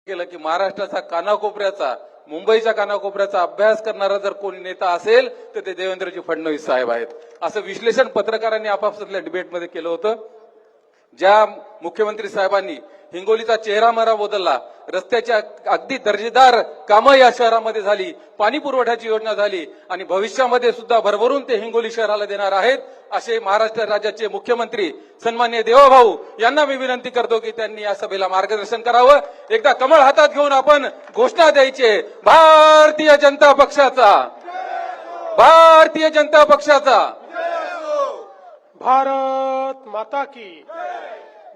केलं की महाराष्ट्राचा कानाकोपऱ्याचा मुंबईच्या कानाकोपऱ्याचा अभ्यास करणारा जर कोणी नेता असेल तर ते देवेंद्रजी फडणवीस साहेब आहेत, असं विश्लेषण पत्रकारांनी आपापसातल्या डिबेटमध्ये केलं होतं. ज्या मुख्यमंत्री साहेबांनी हिंगोलीचा चेहरा मारा बदलला, रस्त्याच्या अगदी दर्जेदार कामं या शहरामध्ये झाली, पाणी पुरवठ्याची योजना झाली आणि भविष्यामध्ये सुद्धा भरभरून ते हिंगोली शहराला देणार आहेत, असे महाराष्ट्र राज्याचे मुख्यमंत्री सन्माननीय देवाभाऊ यांना मी विनंती करतो की त्यांनी या सभेला मार्गदर्शन करावं. एकदा कमळ हातात घेऊन आपण घोषणा द्यायची, भारतीय जनता पक्षाचा, भारतीय जनता पक्षाचा. भारत माता की,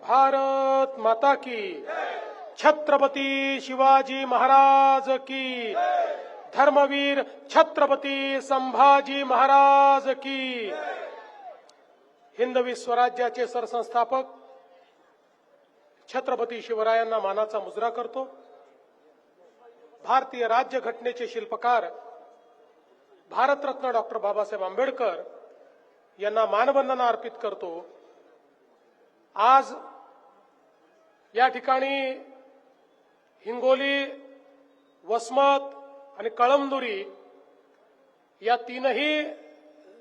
भारत माता की, छत्रपती शिवाजी महाराज की, धर्मवीर छत्रपती संभाजी महाराज की. हिंदवी स्वराज्याचे सरसंस्थापक छत्रपती शिवरायांना मानाचा मुजरा करतो. भारतीय राज्यघटनेचे शिल्पकार भारतरत्न डॉक्टर बाबासाहेब आंबेडकर यांना मानवंदना अर्पित करतो. आज या ठिकाणी हिंगोली, वसमत आणि कळमनुरी या तीनही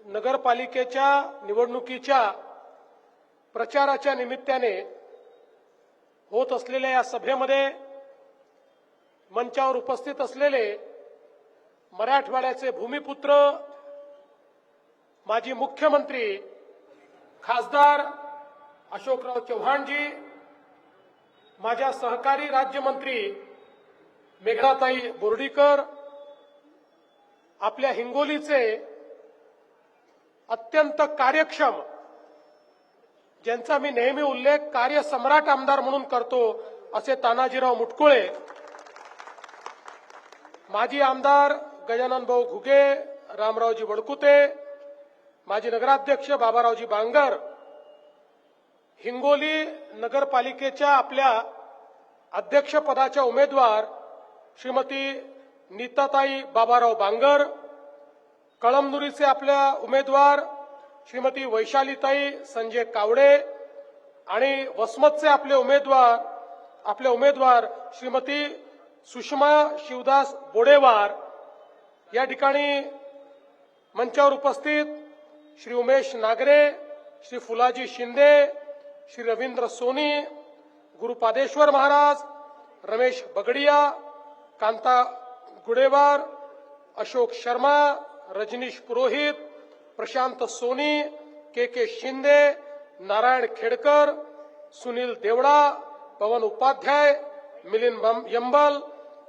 नगरपालिकेच्या निवडणुकीच्या प्रचाराच्या निमित्ताने होत असलेल्या या सभेमध्ये मंचावर उपस्थित असलेले मराठवाड्याचे भूमिपुत्र माजी मुख्यमंत्री खासदार अशोकराव चव्हाणजी, माझ्या सहकारी राज्यमंत्री मेघनाताई बोर्डीकर, आपल्या हिंगोलीचे अत्यंत कार्यक्षम, ज्यांचा मी नेहमी उल्लेख कार्यसम्राट आमदार म्हणून करतो, असे तानाजीराव मुटकुळे, माजी आमदार गजानन भाऊ घुगे, रामरावजी वडकुते, माजी नगराध्यक्ष बाबारावजी बांगर, हिंगोली नगरपालिकेच्या आपल्या अध्यक्षपदाच्या उमेदवार श्रीमती नीताताई बाबाराव बांगर, कळमनुरीचे आपल्या उमेदवार श्रीमती वैशालीताई संजय कावडे आणि वसमतचे आपले उमेदवार श्रीमती सुषमा शिवदास बोडेवार, या ठिकाणी मंचावर उपस्थित श्री उमेश नागरे, श्री फुलाजी शिंदे, श्री रवींद्र सोनी, गुरुपादेश्वर महाराज, रमेश बगडिया, कांता गुडेवार, अशोक शर्मा, रजनीश पुरोहित, प्रशांत सोनी, के शिंदे, नारायण खेडकर, सुनील देवडा, पवन उपाध्याय, मिलिंद यंबल,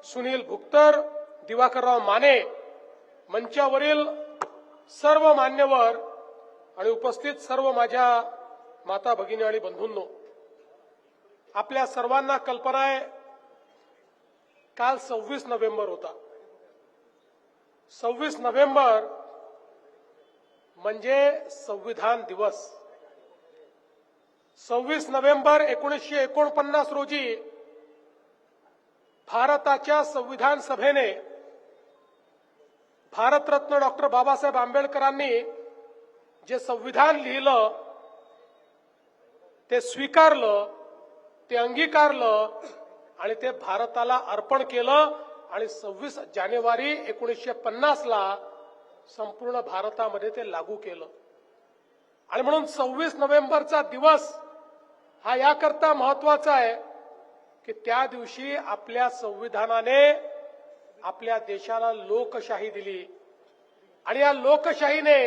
सुनील भुक्तर, दिवाकरराव माने, मंचावरील सर्व मान्यवर आणि उपस्थित सर्व माझ्या माता भगिनी आणि बंधूंनो, आपल्या सर्वांना कल्पना आहे काल 26 नोव्हेंबर होता. 26 नोव्हेंबर म्हणजे संविधान दिवस. 26 नोव्हेंबर 1949 रोजी भारताच्या संविधान सभेने भारतरत्न डॉक्टर बाबासाहेब आंबेडकरांनी जे संविधान लिहिलं, ते स्वीकारलं, ते अंगीकारलं आणि ते भारताला अर्पण केलं आणि 26 जानेवारी 1950 ला संपूर्ण भारतामध्ये ते लागू केलं. आणि म्हणून 26 नोव्हेंबरचा दिवस हा याकरता महत्वाचा आहे की त्या दिवशी आपल्या संविधानाने आपल्या देशाला लोकशाही दिली आणि या लोकशाहीने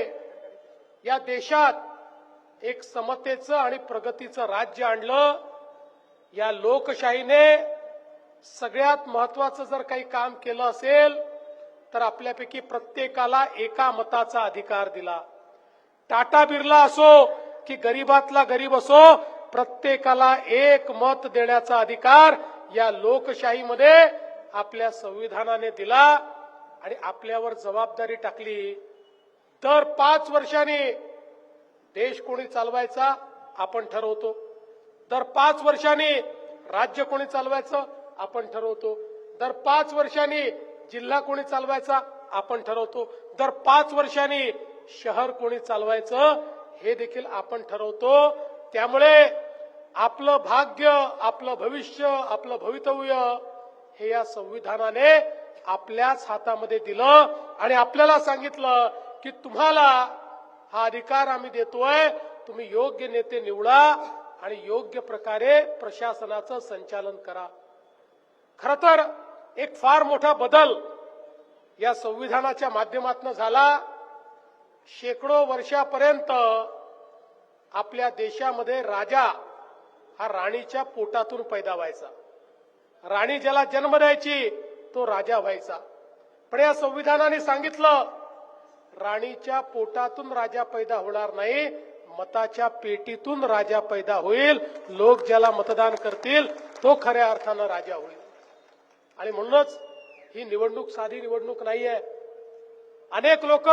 या देशात एक समतेचं आणि प्रगतीचं राज्य आणलं. या लोकशाहीने सगळ्यात महत्वाचं जर काही काम केलं असेल तर आपल्यापैकी प्रत्येकाला एका मताचा अधिकार दिला. टाटा बिर्ला असो की गरीबातला गरीब असो, प्रत्येकाला एक मत देण्याचा अधिकार या लोकशाहीमध्ये आपल्या संविधानाने दिला आणि आपल्यावर जबाबदारी टाकली. दर 5 वर्षांनी देश कोणी चालवायचा आपण ठरवतो. दर 5 वर्षांनी राज्य कोणी चालवायचं आपण ठरवतो. दर 5 वर्षांनी जिल्हा कोणी चालवायचा आपण ठरवतो. दर 5 वर्षांनी शहर कोणी चालवायचं हे देखील आपण ठरवतो. त्यामुळे आपलं भाग्य, आपलं भविष्य, आपलं भवितव्य हे या संविधानाने आपल्याच हातामध्ये दिलं आणि आपल्याला सांगितलं की तुम्हाला हा अधिकार आम्ही देतोय, तुम्ही योग्य नेते निवडा आणि योग्य प्रकारे प्रशासनाचं संचालन करा. खरं तर एक फार मोठा बदल या संविधानाच्या माध्यमातून झाला. शेकडो वर्षापर्यंत आपल्या देशामध्ये राजा हा राणीच्या पोटातून पैदा व्हायचा. राणी ज्याला जन्म द्यायची तो राजा व्हायचा. पण या संविधानाने सांगितलं राणीच्या पोटातून राजा पैदा होणार नाही, मताच्या पेटीतून राजा पैदा होईल. लोक ज्याला मतदान करतील तो खऱ्या अर्थानं राजा होईल. आणि म्हणूनच ही निवडणूक साधी निवडणूक नाहीये. अनेक लोक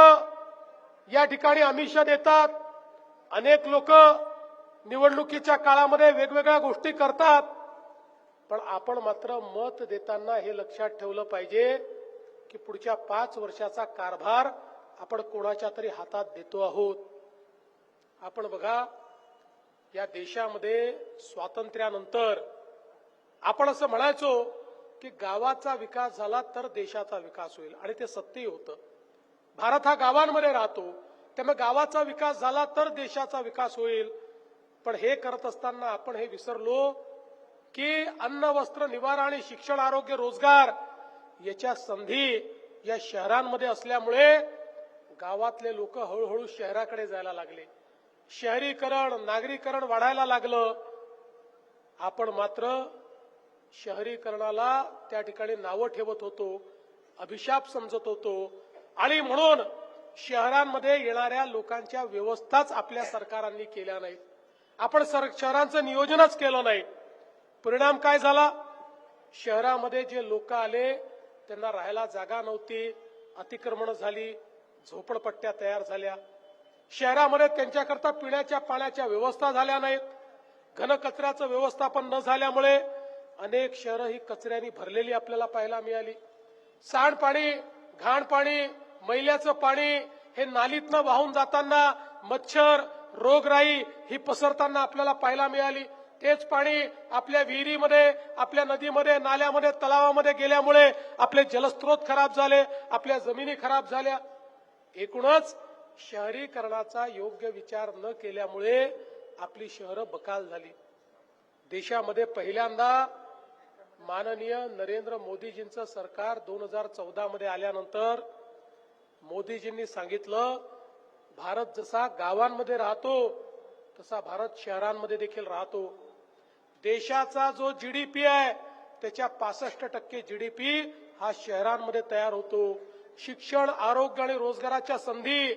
या ठिकाणी आमिष देतात, अनेक लोक निवडणुकीच्या काळामध्ये वेगवेगळ्या गोष्टी करतात. पण आपण मात्र मत देताना हे लक्षात ठेवलं पाहिजे की पुढच्या 5 वर्षाचा कारभार आपण कोणाच्या तरी हातात देतो आहोत. आपण बघा, या देशामध्ये स्वातंत्र्यानंतर आपण असं म्हणायचो की गावाचा विकास झाला तर देशाचा विकास होईल, आणि ते सत्यही होतं. भारत हा गावांमध्ये राहतो, त्यामुळे गावाचा विकास झाला तर देशाचा विकास होईल. पण हे करत असताना आपण हे विसरलो की अन्न, वस्त्र, निवारा आणि शिक्षण, आरोग्य, रोजगार याच्या संधी या शहरांमध्ये असल्यामुळे गावातले लोक हळूहळू शहराकडे जायला लागले. शहरीकरण, नागरीकरण वाढायला लागलं. आपण मात्र शहरीकरणाला त्या ठिकाणी नावं ठेवत होतो, अभिशाप समजत होतो, आणि म्हणून शहरांमध्ये येणाऱ्या लोकांच्या व्यवस्थाच आपल्या सरकारांनी केल्या नाहीत. आपण शहरांचं नियोजनच केलं नाही. परिणाम काय झाला? शहरामध्ये जे लोक आले त्यांना राहायला जागा नव्हती, अतिक्रमण झाली, झोपडपट्ट्या तयार झाल्या. शहरामध्ये त्यांच्याकरता पिण्याच्या पाण्याच्या व्यवस्था झाल्या नाहीत. घनकचऱ्याचं व्यवस्थापन न झाल्यामुळे अनेक शहरं ही कचऱ्याने भरलेली आपल्याला पाहायला मिळाली. सांडपाणी, घाणपाणी, मैल्याचं पाणी हे नालीतनं वाहून जाताना मच्छर, रोगराई ही पसरताना आपल्याला पाहायला मिळाली. तेच पाणी आपल्या विहिरीमध्ये, आपल्या नदीमध्ये, नाल्यामध्ये, तलावामध्ये गेल्यामुळे आपले जलस्रोत खराब झाले, आपल्या जमिनी खराब झाल्या. एकूणच शहरीकरणाचा योग्य विचार न केल्यामुळे आपली शहरं बकाल झाली. देशामध्ये पहिल्यांदा माननीय नरेंद्र मोदीजींचं सरकार 2014 मध्ये आल्यानंतर मोदीजींनी सांगितलं, भारत जसा गावांमध्ये राहतो तसा भारत शहरांमध्ये देखील राहतो. देशाचा जो जीडीपी आहे त्याच्या 65% जीडीपी हा शहरांमध्ये तयार होतो. शिक्षण, आरोग्य आणि रोजगाराच्या संधी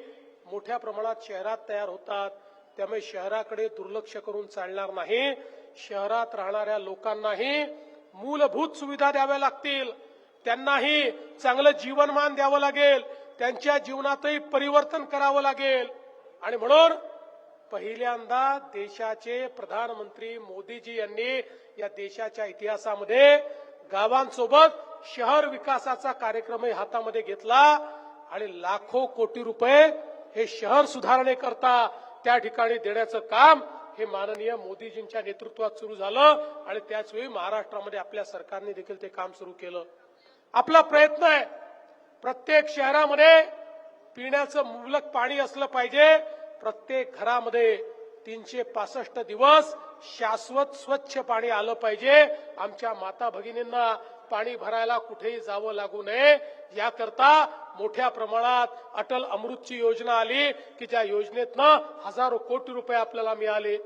मोठ्या प्रमाणात शहरात तयार होतात. त्यामुळे शहराकडे दुर्लक्ष करून चालणार नाही. शहरात राहणाऱ्या लोकांनाही मूलभूत सुविधा द्याव्या लागतील, त्यांनाही चांगलं जीवनमान द्यावं लागेल, त्यांच्या जीवनातही परिवर्तन करावं लागेल. आणि म्हणून पहिल्यांदा देशाचे प्रधानमंत्री मोदीजी यांनी या देशाच्या इतिहासामध्ये गावांसोबत शहर विकासाचा कार्यक्रमही हातामध्ये घेतला आणि लाखो कोटी रुपये हे शहर सुधारणेकरता त्या ठिकाणी देण्याचं काम हे माननीय मोदीजींच्या नेतृत्वात सुरू झालं. आणि त्याचवेळी महाराष्ट्रामध्ये आपल्या सरकारने देखील ते काम सुरू केलं. आपला प्रयत्न आहे प्रत्येक शहरामध्ये पिण्याचं मुबलक पाणी असलं पाहिजे. प्रत्येक घरामध्ये 365 दिवस शाश्वत स्वच्छ पाणी आलं पाहिजे. आमच्या माता भगिनींना पाणी भरायला कुठेही जावं लागू नये याकरता मोठ्या प्रमाणात अटल अमृतची योजना आली की ज्या योजनेतनं हजारो कोटी रुपये आपल्याला मिळाले.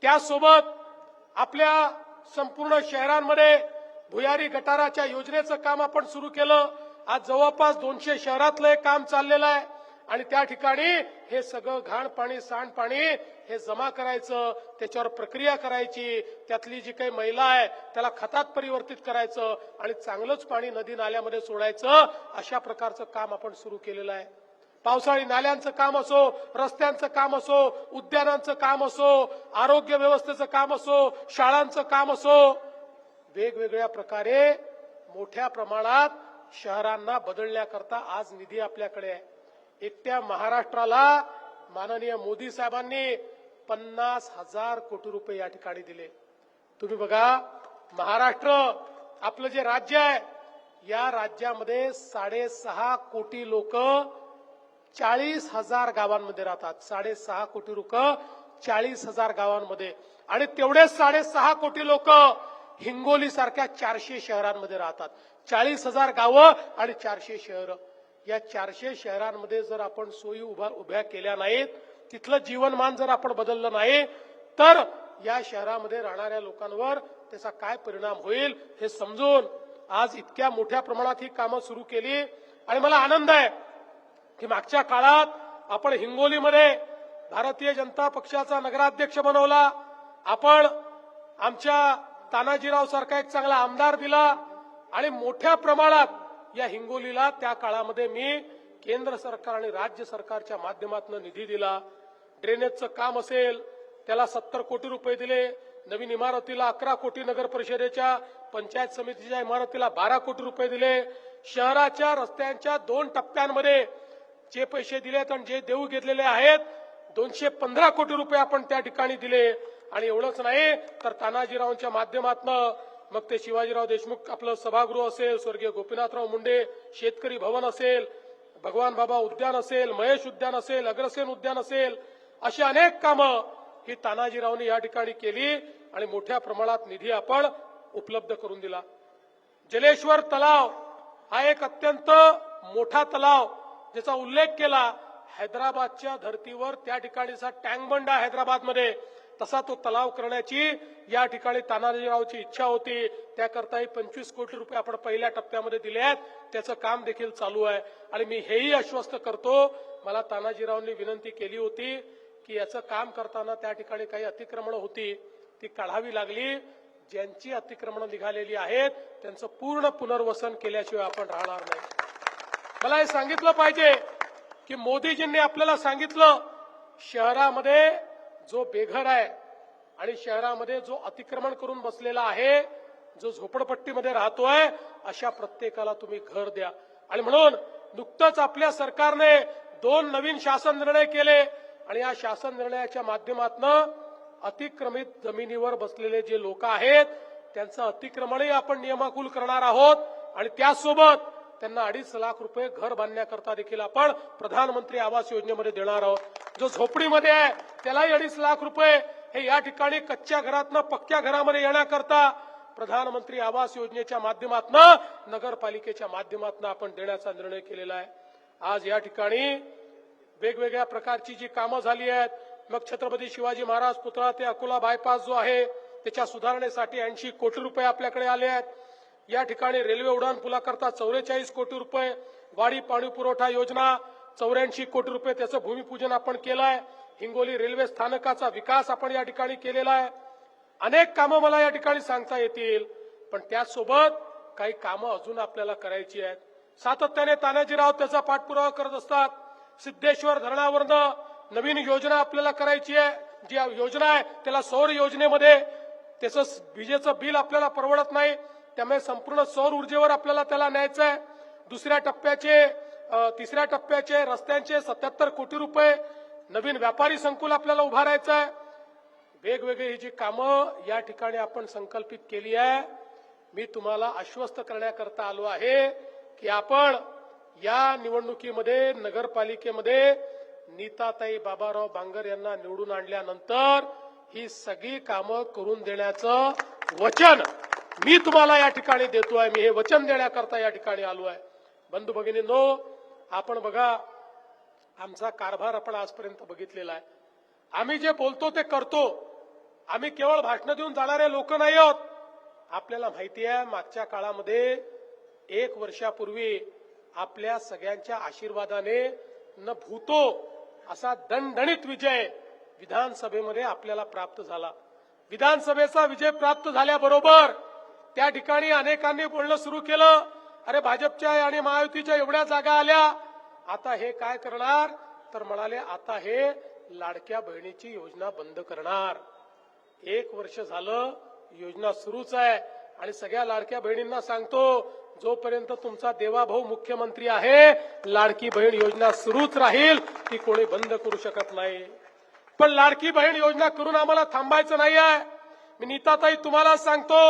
त्यासोबत आपल्या संपूर्ण शहरांमध्ये भुयारी गटाराच्या योजनेचं काम आपण सुरू केलं. आज जवळपास 200 शहरातलं हे काम चाललेलं आहे आणि त्या ठिकाणी हे सगळं घाण पाणी, सांडपाणी हे जमा करायचं, त्याच्यावर प्रक्रिया करायची, त्यातली जी काही मैला आहे त्याला खतात परिवर्तित करायचं आणि चांगलंच पाणी नदी नाल्यामध्ये सोडायचं. अशा प्रकारचं काम आपण सुरू केलेलं आहे. पावसाळी नाल्यांचं काम असो, रस्त्यांचं काम असो, उद्यानांचं काम असो, आरोग्य व्यवस्थेचं काम असो, शाळांचं काम असो, वेगवेगळ्या प्रकारे मोठ्या प्रमाणात शहरांना बदलण्याकरता आज निधी आपल्याकडे आहे. एकट्या महाराष्ट्राला माननीय मोदी साहेबांनी 50,000 कोटी रुपये या ठिकाणी दिले. तुम्ही बघा, महाराष्ट्र आपलं जे राज्य आहे, या राज्यामध्ये 6.5 कोटी लोक 40,000 गावांमध्ये राहतात. 6.5 कोटी लोक 40,000 गावांमध्ये, आणि तेवढेच 6.5 कोटी लोक हिंगोली सारख्या 400 शहरांमध्ये राहतात. 40,000 गावं आणि 400 शहरं. या 400 शहरांमध्ये जर आपण सोयी उभ्या केल्या नाहीत, तिथलं जीवनमान जर आपण बदललं नाही, तर या शहरामध्ये राहणाऱ्या लोकांवर त्याचा काय परिणाम होईल हे समजून आज इतक्या मोठ्या प्रमाणात ही कामं सुरू केली. आणि मला आनंद आहे की मागच्या काळात आपण हिंगोलीमध्ये भारतीय जनता पक्षाचा नगराध्यक्ष बनवला, आपण आमच्या तानाजीराव सारखा एक चांगला आमदार दिला, आणि मोठ्या प्रमाणात या हिंगोलीला त्या काळामध्ये मी केंद्र सरकार आणि राज्य सरकारच्या माध्यमातून निधी दिला. ड्रेनेजचं काम असेल त्याला 70 कोटी रुपये दिले, नवीन इमारतीला 11 कोटी, नगर परिषदेच्या पंचायत समितीच्या इमारतीला 12 कोटी रुपये दिले. शहराच्या रस्त्यांच्या 2 टप्प्यांमध्ये जे पैसे दिलेत आणि जे देऊ घेतलेले आहेत 215 कोटी रुपये आपण त्या ठिकाणी दिले. आणि एवढंच नाही तर तानाजीरावांच्या माध्यमातून मग ते शिवाजीराव देशमुख आपलं सभागृह असेल, स्वर्गीय गोपीनाथराव मुंडे शेतकरी भवन असेल, भगवान बाबा उद्यान असेल, महेश उद्यान असेल, अग्रसेन उद्यान असेल, अशी अनेक कामं ही तानाजीरावांनी या ठिकाणी केली आणि मोठ्या प्रमाणात निधी आपण उपलब्ध करून दिला. जलेश्वर तलाव हा एक अत्यंत मोठा तलाव ज्याचा उल्लेख केला. हैदराबादच्या धर्तीवर त्या ठिकाणीचा टँक बंड आहे हैदराबादमध्ये, तसा तो तलाव करण्याची या ठिकाणी तानाजीरावची इच्छा होती. त्याकरताही 25 कोटी रुपये आपण पहिल्या टप्प्यामध्ये दिले आहेत. त्याचं काम देखील चालू आहे. आणि मी हेही आश्वस्त करतो, मला तानाजीरावांनी विनंती केली होती की याचं काम करताना त्या ठिकाणी काही अतिक्रमणं होती ती काढावी लागली. ज्यांची अतिक्रमणं निघालेली आहेत त्यांचं पूर्ण पुनर्वसन केल्याशिवाय आपण राहणार नाही. मला हे सांगितलं पाहिजे की मोदीजींनी आपल्याला सांगितलं, शहरामध्ये जो बेघर आहे आणि शहरामध्ये जो अतिक्रमण करून बसलेला आहे, जो झोपडपट्टीमध्ये राहतोय, अशा प्रत्येकाला तुम्ही घर द्या. आणि म्हणून नुकतंच आपल्या सरकारने 2 नवीन शासन निर्णय केले आणि या शासन निर्णयाच्या माध्यमातून अतिक्रमित जमिनीवर बसलेले जे लोक आहेत त्यांचं अतिक्रमणही आपण नियमाकुल करणार आहोत. आणि त्यासोबत त्यांना 2.5 लाख रुपये घर बांधण्याकरता देखील आपण प्रधानमंत्री आवास योजनेमध्ये देणार आहोत. जो झोपडीमध्ये आहे त्यालाही 2.5 लाख रुपये हे या ठिकाणी कच्च्या घरातनं पक्क्या घरामध्ये येण्याकरता प्रधानमंत्री आवास योजनेच्या माध्यमातून, नगरपालिकेच्या माध्यमातून आपण देण्याचा निर्णय केलेला आहे. आज या ठिकाणी वेगवेगळ्या प्रकारची जी कामं झाली आहेत, मग छत्रपती शिवाजी महाराज पुतळा ते अकोला बायपास जो आहे त्याच्या सुधारणेसाठी 80 कोटी रुपये आपल्याकडे आले आहेत. या ठिकाणी रेल्वे उड्डाण पुलाकरता 44 कोटी रुपये, वाडी पाणी पुरवठा योजना 84 कोटी रुपये त्याचं भूमिपूजन आपण केलं आहे. हिंगोली रेल्वे स्थानकाचा विकास आपण या ठिकाणी केलेला आहे. अनेक कामं मला या ठिकाणी सांगता येतील, पण त्यासोबत काही कामं अजून आपल्याला करायची आहेत. सातत्याने तानाजीराव त्याचा पाठपुरावा करत असतात. सिद्धेश्वर धरणावरनं नवीन योजना आपल्याला करायची आहे. जी योजना आहे त्याला सौर योजनेमध्ये त्याचं विजेचं बिल आपल्याला परवडत नाही, त्यामुळे संपूर्ण सौर ऊर्जेवर आपल्याला त्याला न्यायचं आहे. तिसऱ्या टप्प्याचे रस्त्यांचे 77 कोटी रुपये, नवीन व्यापारी संकुल आपल्याला उभारायचं आहे. वेगवेगळी ही जी कामं या ठिकाणी आपण संकल्पित केली आहे. मी तुम्हाला आश्वस्त करण्याकरता आलो आहे की आपण या निवडणुकीमध्ये नगरपालिकेमध्ये नीताताई बाबाराव बांगर यांना निवडून आणल्यानंतर ही सगळी कामं करून देण्याचं वचन मी तुम्हाला या ठिकाणी देतोय. मी हे वचन देण्याकरता या ठिकाणी आलो आहे. बंधू भगिनींनो, आपण बघा, आमचा कारभार आपण आजपर्यंत बघितलेला आहे. आम्ही जे बोलतो ते करतो. आम्ही केवळ भाषण देऊन जाणारे लोक नाही आहोत. आपल्याला माहिती आहे, मागच्या काळामध्ये 1 वर्षापूर्वी आपल्या सगळ्यांच्या आशीर्वादाने न भूतो असा दणदणीत विजय विधानसभेमध्ये आपल्याला प्राप्त झाला. विधानसभेचा विजय प्राप्त झाल्याबरोबर त्या ठिकाणी अनेकांनी बोलणं सुरू केलं, अरे भाजपच्या आणि महायुतीच्या एवढ्या जागा आल्या, आता हे काय करणार? तर म्हणाले, आता हे लाडक्या बहिणीची योजना बंद करणार. 1 वर्ष झालं योजना सुरूच आहे आणि सगळ्या लाडक्या बहिणींना सांगतो, जोपर्यंत तुमचा देवाभाऊ मुख्यमंत्री आहे, लाडकी बहीण योजना सुरूच राहील, ती कोणी बंद करू शकत नाही. पण लाडकी बहीण योजना करून आम्हाला थांबायचं नाही आहे. मी नीताताई तुम्हाला सांगतो,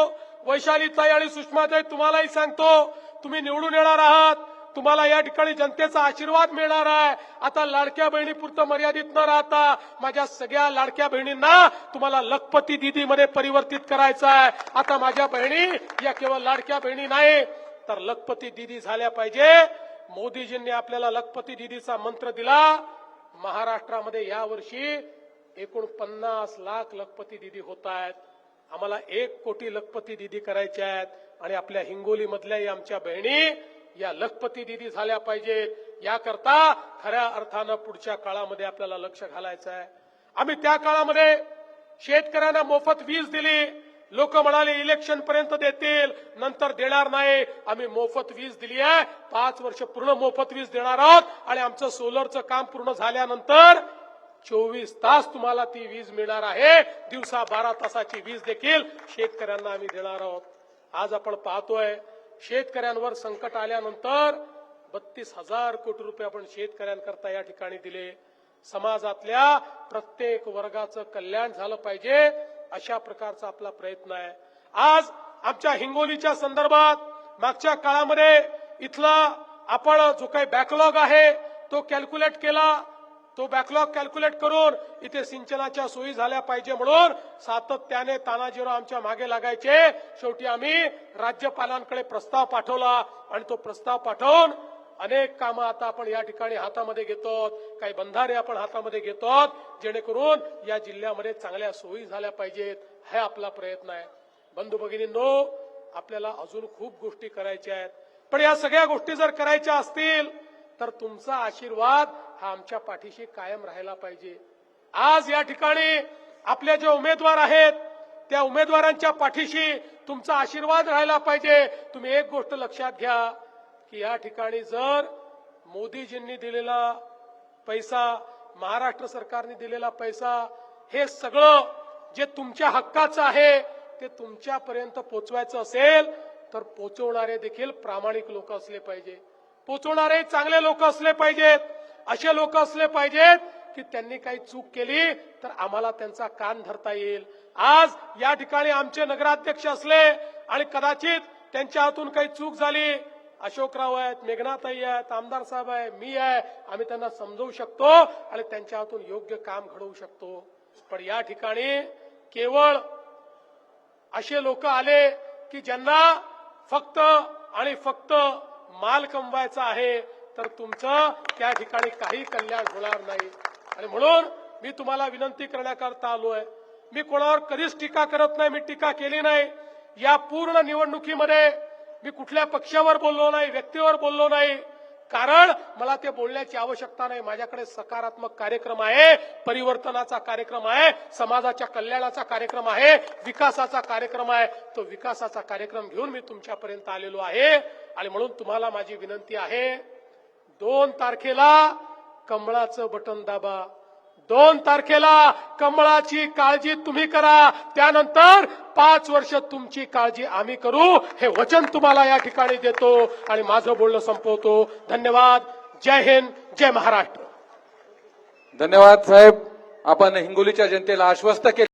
वैशालीताई आणि सुषमाताई तुम्हालाही सांगतो, तुम्ही निवडून येणार आहात, तुम्हाला या ठिकाणी जनतेचा आशीर्वाद मिळणार आहे. आता लाडक्या बहिणीपुरतं मर्यादित न राहता माझ्या सगळ्या लाडक्या बहिणींना तुम्हाला लखपती दीदीमध्ये परिवर्तित करायचं आहे. आता माझ्या बहिणी या केवळ लाडक्या बहिणी नाही तर लखपती दीदी झाल्या पाहिजे. मोदीजींनी आपल्याला लखपती दीदीचा मंत्र दिला. महाराष्ट्रामध्ये यावर्षी एकूण 50 लाख लखपती दीदी होत आहेत. आम्हाला 1 कोटी लखपती दीदी करायच्या आहेत आणि आपल्या हिंगोली मधल्याही आमच्या बहिणी या लखपती दीदी झाल्या पाहिजेत. याकरता खऱ्या अर्थानं पुढच्या काळामध्ये आपल्याला लक्ष घालायचं आहे. आम्ही त्या काळामध्ये शेतकऱ्यांना मोफत वीज दिली. लोक म्हणाले इलेक्शन पर्यंत देतील, नंतर देणार नाही. आम्ही मोफत वीज दिली आहे. 5 वर्ष पूर्ण मोफत वीज देणार आहोत आणि आमचं सोलरचं काम पूर्ण झाल्यानंतर 24 तास तुम्हाला ती वीज मिळणार आहे. दिवसा 12 तासाची वीज देखील शेतकऱ्यांना आम्ही देणार आहोत. आज आपण पाहतोय शेतकऱ्यांवर संकट आल्यानंतर 32,000 कोटी रुपये आपण शेतकऱ्यांकरता या ठिकाणी दिले. समाजातल्या प्रत्येक वर्गाचं कल्याण झालं पाहिजे अशा प्रकारचा आपला प्रयत्न आहे. आज आमच्या हिंगोलीच्या संदर्भात मागच्या काळामध्ये इथला आपण जो काही बॅकलॉग आहे तो कॅल्क्युलेट केला. तो बॅकलॉग कॅल्क्युलेट करून इथे सिंचनाच्या सोयी झाल्या पाहिजे म्हणून सातत्याने तानाजीराव आमच्या मागे लागायचे. शेवटी आम्ही राज्यपालांकडे प्रस्ताव पाठवला आणि तो प्रस्ताव पाठवून अनेक कामं आता आपण या ठिकाणी हातामध्ये घेतो. काही बंधारे आपण हातामध्ये घेतो जेणेकरून या जिल्ह्यामध्ये चांगल्या सोयी झाल्या पाहिजेत. हे आपला प्रयत्न आहे. बंधू भगिनींनो, आपल्याला अजून खूप गोष्टी करायच्या आहेत. पण या सगळ्या गोष्टी जर करायच्या असतील तर तुमचा आशीर्वाद हा आमच्या पाठीशी कायम राहायला पाहिजे. आज या ठिकाणी आपले जे उमेदवार आहेत त्या उमेदवारांच्या पाठीशी तुमचा आशीर्वाद राहायला पाहिजे. तुम्ही एक गोष्ट लक्षात घ्या की या ठिकाणी जर मोदीजींनी दिलेला पैसा, महाराष्ट्र सरकारने दिलेला पैसा, हे सगळं जे तुमच्या हक्काचं आहे ते तुमच्यापर्यंत पोचवायचं असेल तर पोचवणारे देखील प्रामाणिक लोक असले पाहिजे. पोचवणारे चांगले लोक असले पाहिजेत. असे लोक असले पाहिजेत की त्यांनी काही चूक केली तर आम्हाला त्यांचा कान धरता येईल. आज या ठिकाणी आमचे नगराध्यक्ष असले आणि कदाचित त्यांच्या हातून काही चूक झाली, अशोकराव आहेत, मेघनाताई आहेत, आमदार साहेब आहे, मी आहे, आम्ही त्यांना समजवू शकतो आणि त्यांच्या हातून योग्य काम घडवू शकतो. पण या ठिकाणी केवळ असे लोक आले की ज्यांना फक्त आणि फक्त माल कमवायचा आहे तर तुमचं त्या ठिकाणी काही कल्याण होणार नाही. आणि म्हणून मी तुम्हाला विनंती करण्याकरता आलोय. मी कोणावर कधीच टीका करत नाही, मी टीका केली नाही. या पूर्ण निवडणुकीमध्ये मी कुठल्या पक्षावर बोललो नाही, व्यक्तीवर बोललो नाही, कारण मला ते बोलण्याची आवश्यकता नाही. माझ्याकडे सकारात्मक कार्यक्रम आहे, परिवर्तनाचा कार्यक्रम आहे, समाजाच्या कल्याणाचा कार्यक्रम आहे, विकासाचा कार्यक्रम आहे. तो विकासाचा कार्यक्रम घेऊन मी तुमच्यापर्यंत आलेलो आहे. आणि म्हणून तुम्हाला माझी विनंती आहे, 2 तारखेला कमळाचं बटन दाबा. 2 तारखेला कमळाची काळजी तुम्ही करा. त्यानंतर 5 वर्ष तुमची काळजी आम्ही करू, हे वचन तुम्हाला या ठिकाणी देतो आणि माझं बोलणं संपवतो. धन्यवाद. जय हिंद, जय महाराष्ट्र. धन्यवाद साहेब. आपण हिंगोलीच्या जनतेला आश्वस्त केले.